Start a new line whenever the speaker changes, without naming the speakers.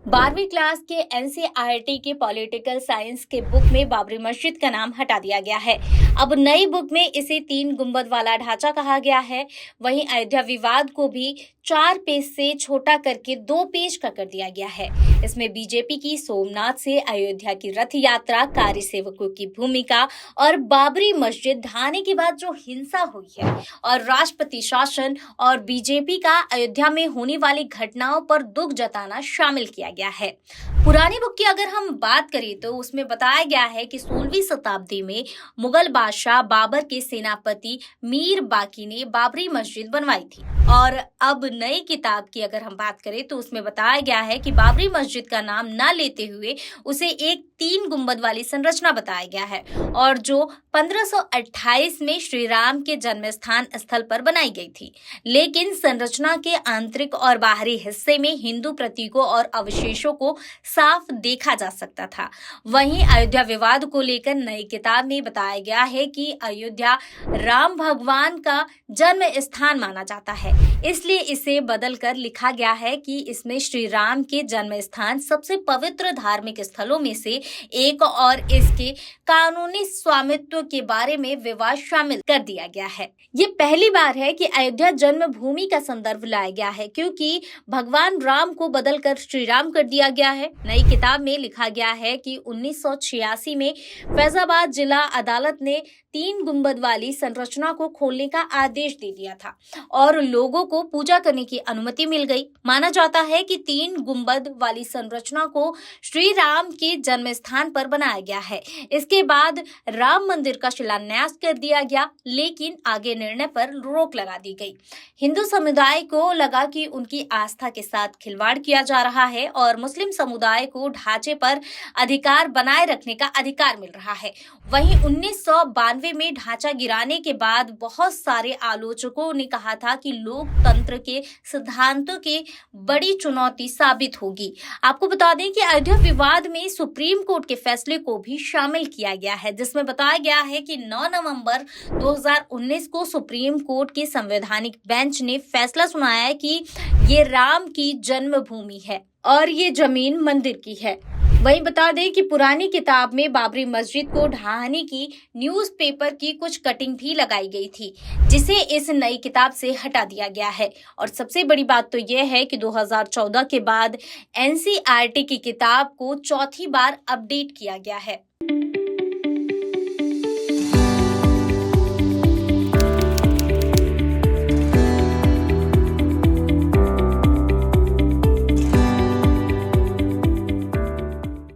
12वीं क्लास के एनसीईआरटी के पॉलिटिकल साइंस के बुक में बाबरी मस्जिद का नाम हटा दिया गया है। अब नई बुक में इसे 3 गुंबद वाला ढांचा कहा गया है। वहीं अयोध्या विवाद को भी 4 पेज से छोटा करके 2 पेज का कर दिया गया है। इसमें बीजेपी की सोमनाथ से अयोध्या की रथ यात्रा, कार्य सेवकों की भूमिका और बाबरी मस्जिद ढाने के बाद जो हिंसा हुई है और राष्ट्रपति शासन और बीजेपी का अयोध्या में होने वाली घटनाओं पर दुख जताना शामिल किया गया है। पुरानी बुक की अगर हम बात करें तो उसमें बताया गया है कि 16वीं शताब्दी में मुगल बादशाह बाबर के सेनापति मीर बाकी ने बाबरी मस्जिद बनवाई थी। और अब नई किताब की अगर हम बात करें तो उसमें बताया गया है कि बाबरी मस्जिद का नाम न लेते हुए उसे एक 3 गुंबद वाली संरचना बताया गया है और जो 1528 में श्री राम के जन्म स्थान स्थल पर बनाई गई थी। लेकिन संरचना के आंतरिक और बाहरी हिस्से में हिंदू प्रतीकों और अवशेषों को साफ देखा जा सकता था। वहीं अयोध्या विवाद को लेकर नई किताब में बताया गया है कि अयोध्या राम भगवान का जन्म स्थान माना जाता है, इसलिए इसे बदलकर लिखा गया है कि इसमें श्री राम के जन्म स्थान सबसे पवित्र धार्मिक स्थलों में से एक और इसके कानूनी स्वामित्व के बारे में विवाद शामिल कर दिया गया है। ये पहली बार है कि अयोध्या जन्मभूमि का संदर्भ लाया गया है, क्योंकि भगवान राम को बदलकर श्री राम कर दिया गया है। नई किताब में लिखा गया है कि 1986 में फैजाबाद जिला अदालत ने 3 गुंबद वाली संरचना को खोलने का आदेश दे दिया था और लोगों को पूजा करने की अनुमति मिल गई। माना जाता है कि 3 गुंबद वाली संरचना को श्री राम के जन्म स्थान पर बनाया गया है। इसके बाद राम मंदिर का शिलान्यास कर दिया गया, लेकिन आगे निर्णय पर रोक लगा दी गई। हिंदू समुदाय को लगा कि उनकी आस्था के साथ खिलवाड़ किया जा रहा है और मुस्लिम समुदाय को ढांचे पर अधिकार बनाए रखने का अधिकार मिल रहा है। वहीं 1992 में ढांचा गिराने के बाद बहुत सारे आलोचकों ने कहा था कि लोकतंत्र के सिद्धांतों की बड़ी चुनौती साबित होगी। आपको बता दें कि अयोध्या विवाद में सुप्रीम कोर्ट के फैसले को भी शामिल किया गया है, जिसमें बताया गया है कि 9 नवंबर 2019 को सुप्रीम कोर्ट के संवैधानिक बेंच ने फैसला सुनाया है कि ये राम की जन्मभूमि है और ये जमीन मंदिर की है। वहीं बता दें कि पुरानी किताब में बाबरी मस्जिद को ढहाने की न्यूज़पेपर की कुछ कटिंग भी लगाई गई थी, जिसे इस नई किताब से हटा दिया गया है। और सबसे बड़ी बात तो यह है कि 2014 के बाद एनसीईआरटी की किताब को चौथी बार अपडेट किया गया है।